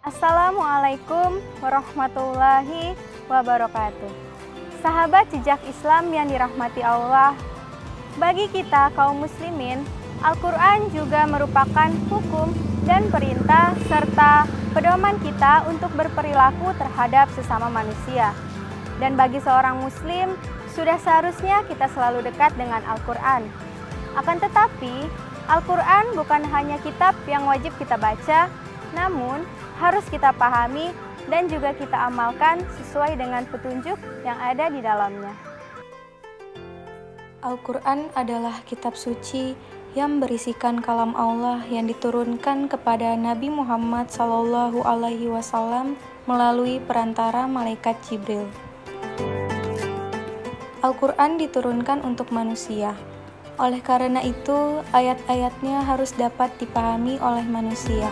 Assalamualaikum warahmatullahi wabarakatuh. Sahabat jejak Islam yang dirahmati Allah, bagi kita kaum muslimin, Al-Quran juga merupakan hukum dan perintah serta pedoman kita untuk berperilaku terhadap sesama manusia. Dan bagi seorang muslim, sudah seharusnya kita selalu dekat dengan Al-Quran. Akan tetapi, Al-Quran bukan hanya kitab yang wajib kita baca, namun harus kita pahami dan juga kita amalkan sesuai dengan petunjuk yang ada di dalamnya. Al-Quran adalah kitab suci yang berisikan kalam Allah yang diturunkan kepada Nabi Muhammad SAW melalui perantara malaikat Jibril. Al-Quran diturunkan untuk manusia. Oleh karena itu, ayat-ayatnya harus dapat dipahami oleh manusia.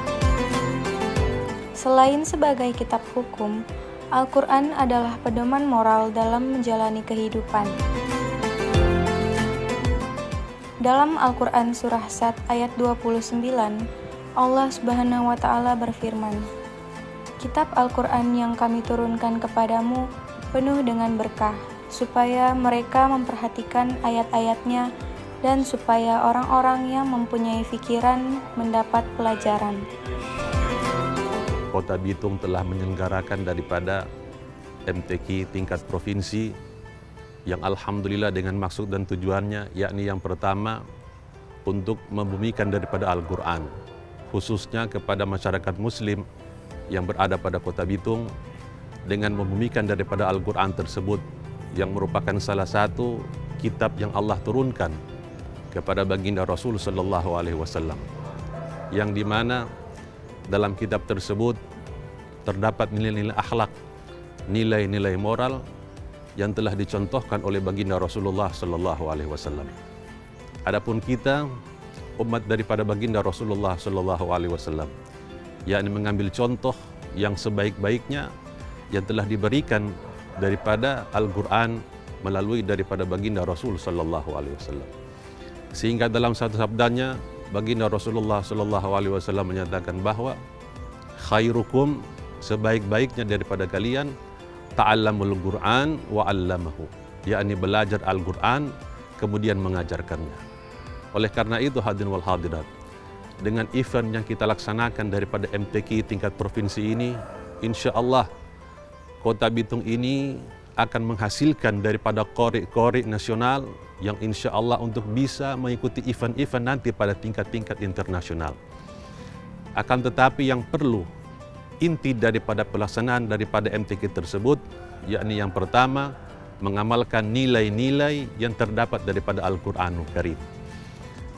Selain sebagai kitab hukum, Al-Quran adalah pedoman moral dalam menjalani kehidupan. Dalam Al-Quran Surah Sad ayat 29, Allah Subhanahu wa Ta'ala berfirman, "Kitab Al-Quran yang kami turunkan kepadamu penuh dengan berkah, supaya mereka memperhatikan ayat-ayatnya dan supaya orang-orang yang mempunyai pikiran mendapat pelajaran." Kota Bitung telah menyelenggarakan daripada MTQ tingkat provinsi yang alhamdulillah dengan maksud dan tujuannya, yakni yang pertama untuk membumikan daripada Al-Quran, khususnya kepada masyarakat muslim yang berada pada Kota Bitung, dengan membumikan daripada Al-Quran tersebut yang merupakan salah satu kitab yang Allah turunkan kepada baginda Rasul Sallallahu Alaihi Wasallam, yang dimana dalam kitab tersebut terdapat nilai-nilai akhlak, nilai-nilai moral yang telah dicontohkan oleh baginda Rasulullah Sallallahu Alaihi Wasallam. Adapun kita, umat daripada baginda Rasulullah Sallallahu Alaihi Wasallam, yakni mengambil contoh yang sebaik-baiknya yang telah diberikan daripada Al-Quran melalui daripada baginda Rasul Sallallahu Alaihi Wasallam. Sehingga dalam satu sabdanya, baginda Rasulullah Sallallahu Alaihi Wasallam menyatakan bahwa khairukum, sebaik-baiknya daripada kalian, ta'allamul Qur'an wa 'allamahu, yakni belajar Al-Quran kemudian mengajarkannya. Oleh karena itu hadirin wal hadirat, dengan event yang kita laksanakan daripada MTQ tingkat provinsi ini, insya Allah Kota Bitung ini akan menghasilkan daripada qori-qori nasional yang insya Allah untuk bisa mengikuti event-event nanti pada tingkat-tingkat internasional. Akan tetapi yang perlu inti daripada pelaksanaan daripada MTQ tersebut, yakni yang pertama, mengamalkan nilai-nilai yang terdapat daripada Al-Quranul Karim.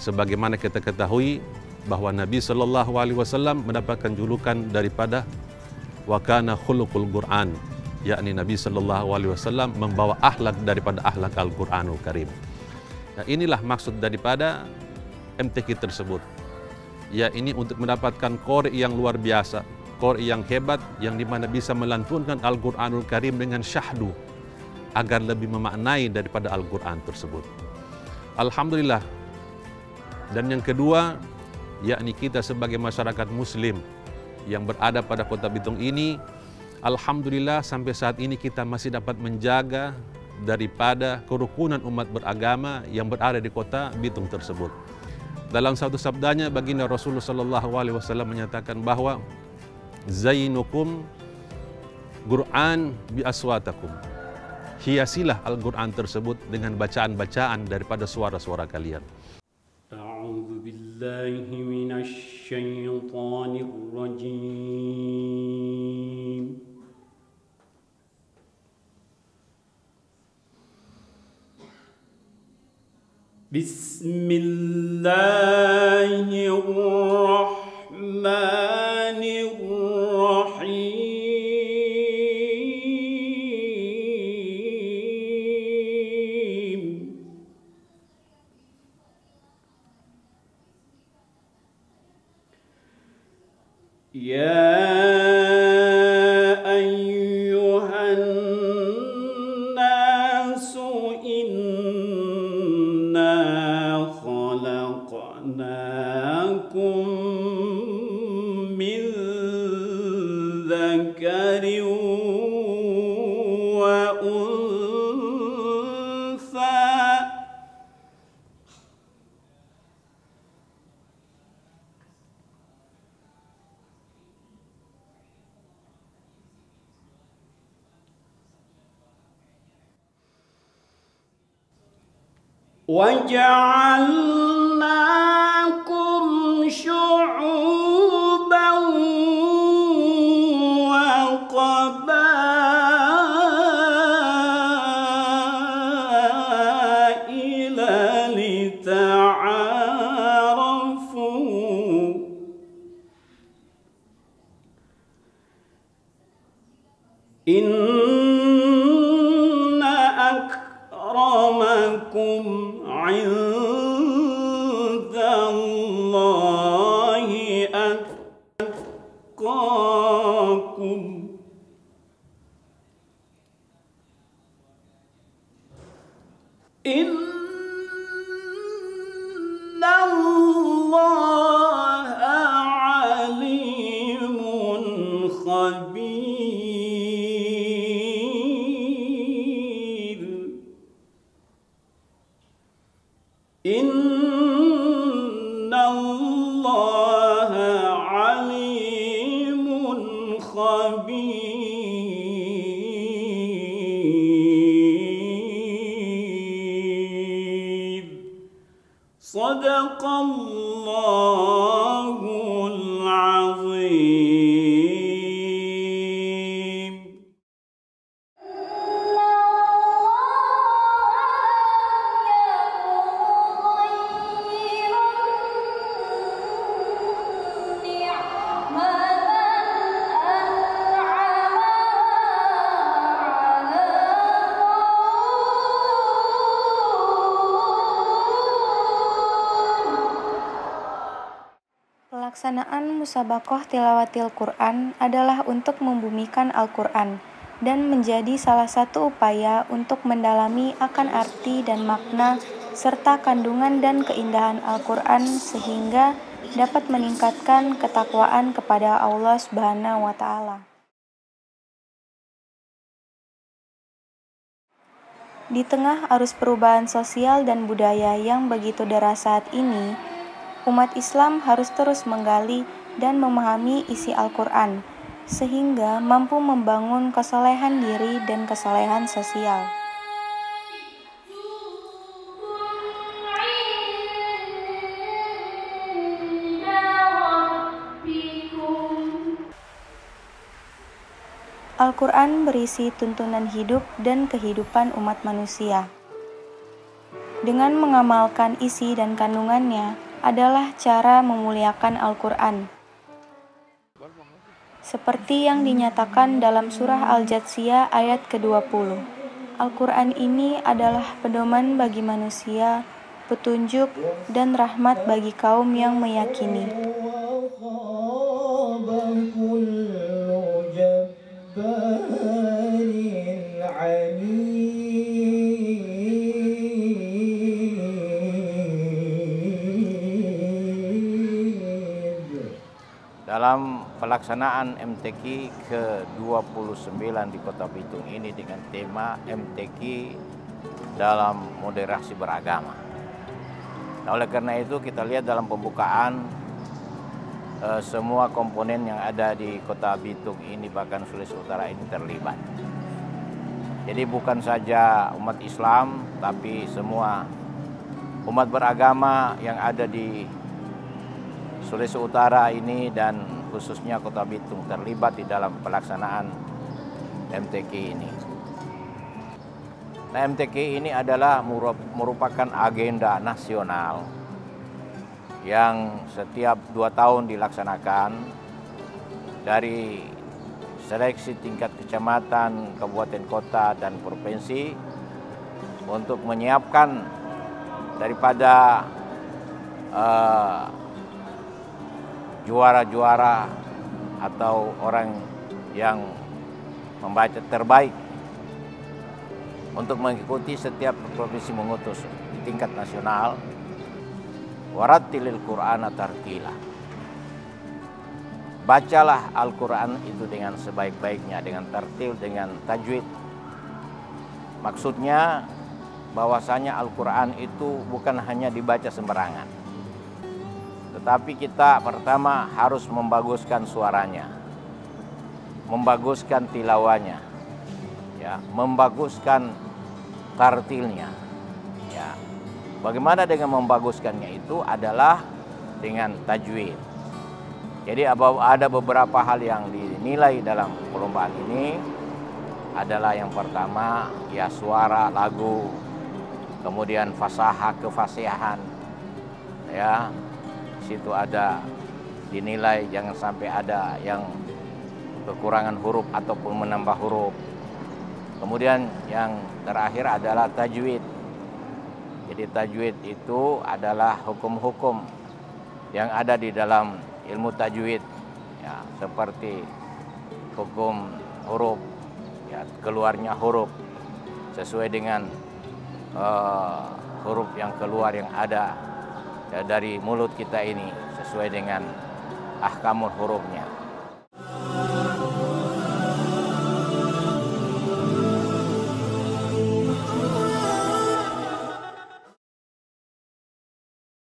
Sebagaimana kita ketahui bahwa Nabi Sallallahu Alaihi Wasallam mendapatkan julukan daripada wa kana khuluqul Quran, yakni Nabi Sallallahu Alaihi Wasallam membawa akhlak daripada akhlak Al-Quranul Karim. Nah, inilah maksud daripada MTQ tersebut. Ya, ini untuk mendapatkan qori yang luar biasa, qori yang hebat, yang dimana bisa melantunkan Al-Quranul Karim dengan syahdu, agar lebih memaknai daripada Al-Quran tersebut. Alhamdulillah. Dan yang kedua, yakni kita sebagai masyarakat muslim yang berada pada Kota Bitung ini, alhamdulillah sampai saat ini kita masih dapat menjaga daripada kerukunan umat beragama yang berada di Kota Bitung tersebut. Dalam satu sabdanya, baginda Rasulullah Sallallahu Alaihi Wasallam menyatakan bahwa zainukum Qur'an bi aswatakum, hiasilah Al-Quran tersebut dengan bacaan-bacaan daripada suara-suara kalian. A'udzu billahi minasy syaithanir rajim. Bismillahirrahmanirrahim. Ya ayyuhan nasu inna khalaqnakum ذكر وأنثى وجعلناكم شعوبا وقبائل لتعارفوا إن أكرمكم عند الله أتقاكم إن الله عليم خبير إن الله عليم خبير صدق الله العظيم. Pelaksanaan musabaqah tilawatil Quran adalah untuk membumikan Al-Quran dan menjadi salah satu upaya untuk mendalami akan arti dan makna serta kandungan dan keindahan Al-Quran sehingga dapat meningkatkan ketakwaan kepada Allah Subhanahu wa Ta'ala. Di tengah arus perubahan sosial dan budaya yang begitu deras saat ini, umat Islam harus terus menggali dan memahami isi Al-Quran, sehingga mampu membangun kesolehan diri dan kesolehan sosial. Al-Quran berisi tuntunan hidup dan kehidupan umat manusia. Dengan mengamalkan isi dan kandungannya adalah cara memuliakan Al-Quran. Seperti yang dinyatakan dalam surah Al-Jathiyah ayat ke-20. Al-Quran ini adalah pedoman bagi manusia, petunjuk dan rahmat bagi kaum yang meyakini. Dalam pelaksanaan MTQ ke-29 di Kota Bitung ini dengan tema MTQ dalam moderasi beragama. Nah, oleh karena itu kita lihat dalam pembukaan semua komponen yang ada di Kota Bitung ini, bahkan Sulawesi Utara ini terlibat. Jadi bukan saja umat Islam, tapi semua umat beragama yang ada di Sulawesi Utara ini dan khususnya Kota Bitung terlibat di dalam pelaksanaan MTQ ini. Nah, MTQ ini adalah merupakan agenda nasional yang setiap 2 tahun dilaksanakan dari seleksi tingkat kecamatan, kabupaten, kota, dan provinsi untuk menyiapkan daripada juara-juara atau orang yang membaca terbaik untuk mengikuti setiap provinsi mengutus di tingkat nasional warattilil Qur'ana tartila. bacalah Al-Quran itu dengan sebaik-baiknya, dengan tartil, dengan tajwid. Maksudnya bahwasanya Al-Quran itu bukan hanya dibaca sembarangan, tetapi kita pertama harus membaguskan suaranya, membaguskan tilawanya, ya, membaguskan tartilnya. Ya. Bagaimana dengan membaguskannya itu adalah dengan tajwid. Jadi ada beberapa hal yang dinilai dalam perlombaan ini adalah yang pertama ya suara lagu, kemudian fasaha kefasihan, ya situ ada dinilai jangan sampai ada yang kekurangan huruf ataupun menambah huruf. Kemudian yang terakhir adalah tajwid. Jadi tajwid itu adalah hukum-hukum yang ada di dalam ilmu tajwid, ya seperti hukum huruf, ya keluarnya huruf sesuai dengan huruf yang keluar yang ada ya, dari mulut kita ini sesuai dengan ahkamul hurufnya.